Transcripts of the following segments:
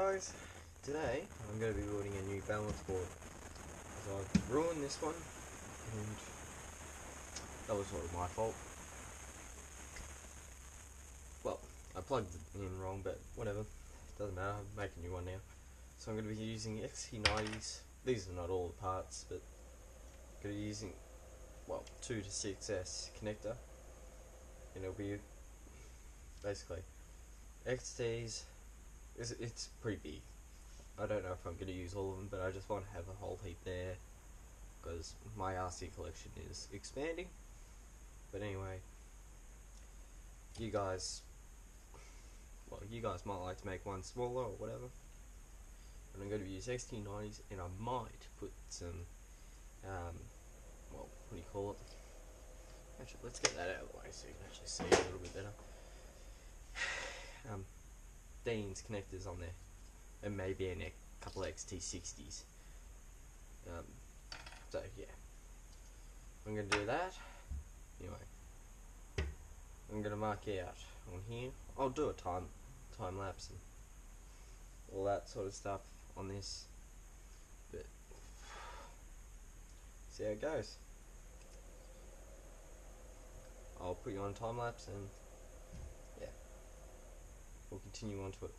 Guys, today I'm going to be building a new balance board. So I've ruined this one, and that was sort of my fault. Well, I plugged it in wrong, but whatever, doesn't matter, I'll make a new one now. So I'm going to be using XT90s, these are not all the parts, but I'm going to be using, well, 2 to 6S connector, and it'll be basically XTs. It's pretty big. I don't know if I'm going to use all of them, but I just want to have a whole heap there because my RC collection is expanding. But anyway, you guys might like to make one smaller or whatever. But I'm going to use XT90s, and I might put some, well, what do you call it? Actually, let's get that out of the way so you can actually see it a little bit better. Dean's connectors on there, and maybe a couple of XT60s. So yeah, I'm going to do that. Anyway, I'm going to mark out on here. I'll do a time lapse and all that sort of stuff on this, but see how it goes. I'll put you on time lapse and yeah, we'll continue on to it.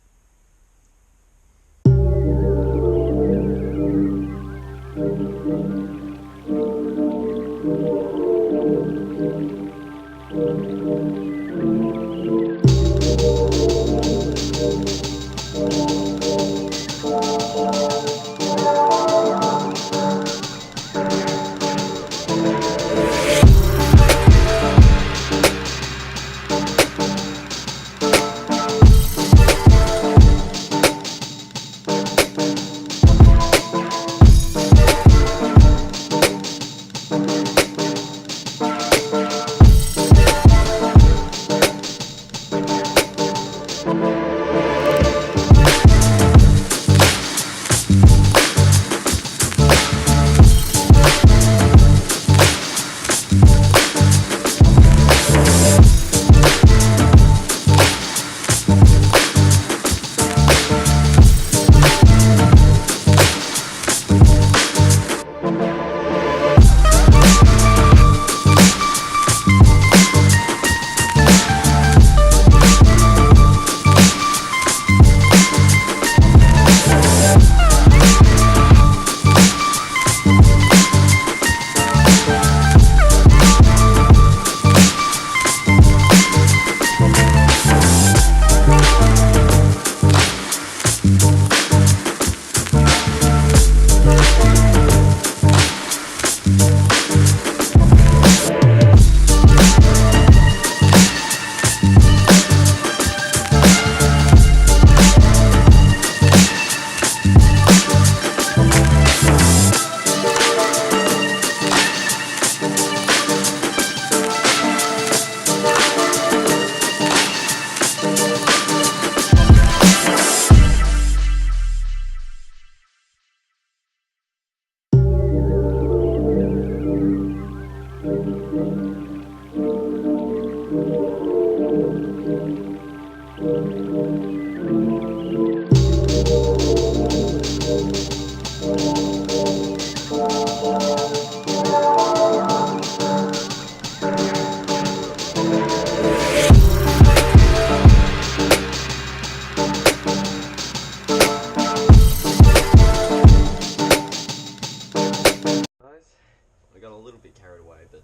I got a little bit carried away, but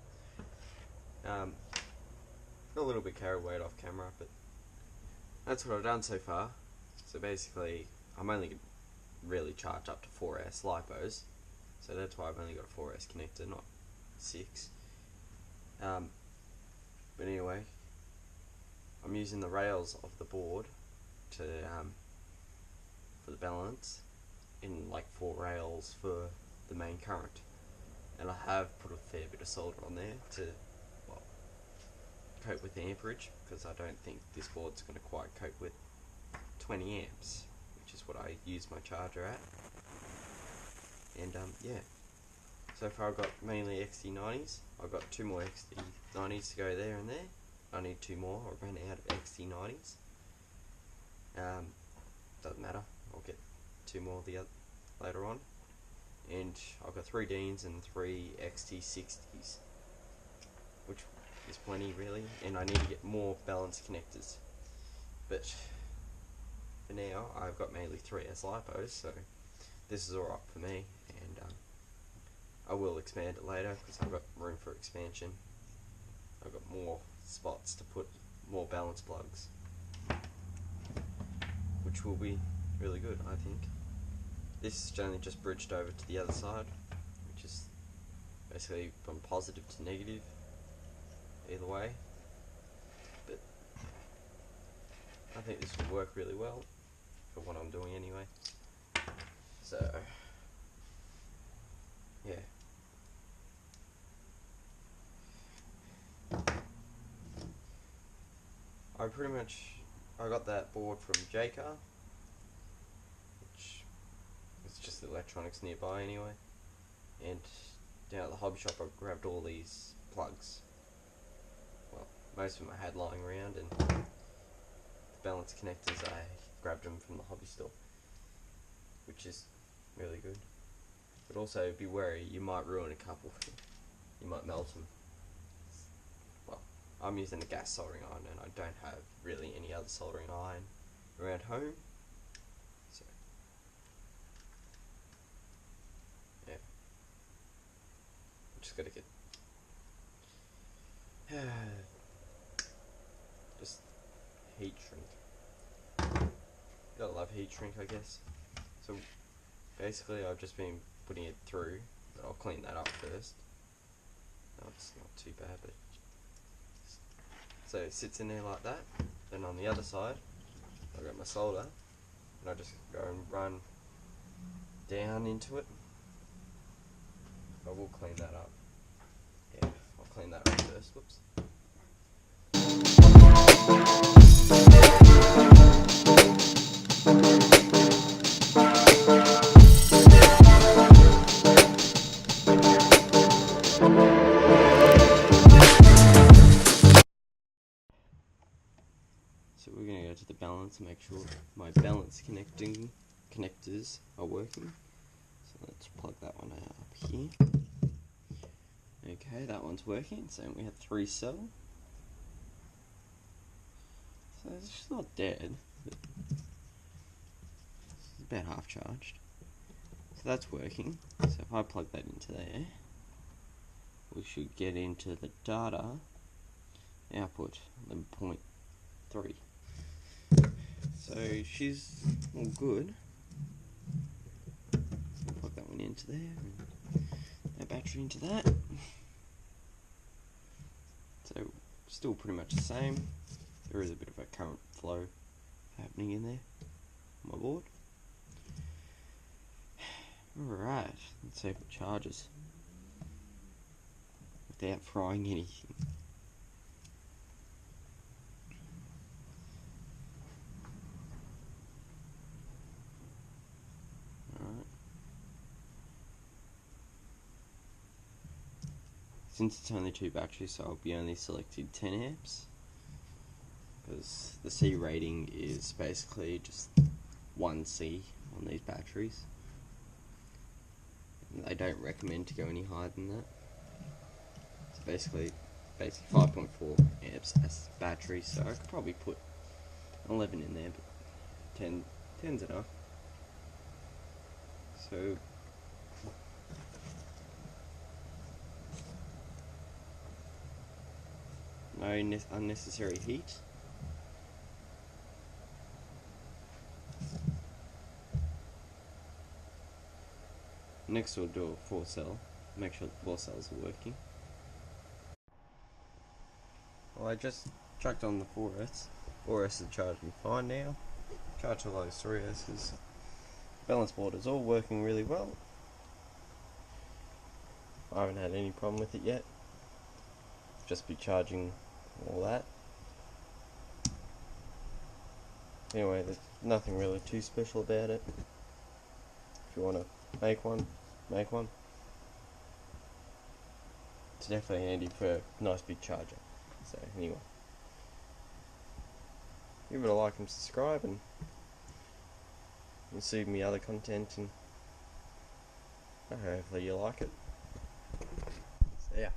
a little bit carried away off camera, but that's what I've done so far. So basically, I'm only really charged up to 4S LiPos, so that's why I've only got a 4S connector, not 6. But anyway, I'm using the rails of the board to for the balance, in like 4 rails for the main current. And I have put a fair bit of solder on there to, well, cope with the amperage, because I don't think this board's going to quite cope with 20 amps, which is what I use my charger at. And yeah, so far I've got mainly XT90s. I've got 2 more XT90s to go there and there. I need 2 more. I ran out of XT90s. Doesn't matter, I'll get 2 more later on. And I've got 3 Deans and 3 XT60s, which is plenty really, and I need to get more balance connectors. But for now, I've got mainly 3S lipos, so this is alright for me, and I will expand it later because I've got room for expansion. I've got more spots to put more balance plugs, which will be really good, I think. This is only just bridged over to the other side, which is basically from positive to negative, either way. But I think this will work really well for what I'm doing anyway. So, yeah. I got that board from Jaycar, which is just electronics nearby anyway, and down at the hobby shop I grabbed all these plugs. Well, most of them I had lying around, and the balance connectors I grabbed them from the hobby store, which is really good. But also be wary, you might ruin a couple. You might melt them. Well, I'm using a gas soldering iron and I don't have really any other soldering iron around home, so yeah, I'm just gotta get just heat shrink. Gotta love heat shrink, I guess. So basically I've just been putting it through, but I'll clean that up first. No, it's not too bad, but so it sits in there like that. Then on the other side, I've got my solder, and I just go and run down into it. I will clean that up. Yeah, I'll clean that up first. Whoops. So we're going to go to the balance and make sure my balance connectors are working. So let's plug that one up here. Okay, that one's working. So we have 3 cell. So it's not dead, but it's about half charged. So that's working. So if I plug that into there, we should get into the data output 11.3. So she's all good. Plug that one into there, and that battery into that. So still pretty much the same. There is a bit of a current flow happening in there on my board. Alright, let's see if it charges without frying anything. Alright. Since it's only 2 batteries, so I'll be only selecting 10 amps. Because the C rating is basically just 1C on these batteries. And they don't recommend to go any higher than that. It's basically 5.4 amps as battery, so I could probably put 11 in there, but 10's enough. So no unnecessary heat. Next we'll do a 4 cell, make sure the 4 cells are working. Well, I just chucked on the 4S. 4S is charging fine now. Charged all those 3S's. Balance board is all working really well. I haven't had any problem with it yet. Just be charging all that. Anyway, there's nothing really too special about it. If you want to make one, make one. It's definitely handy for a nice big charger. So anyway, give it a like and subscribe, and and see me other content, and hopefully you like it. So yeah.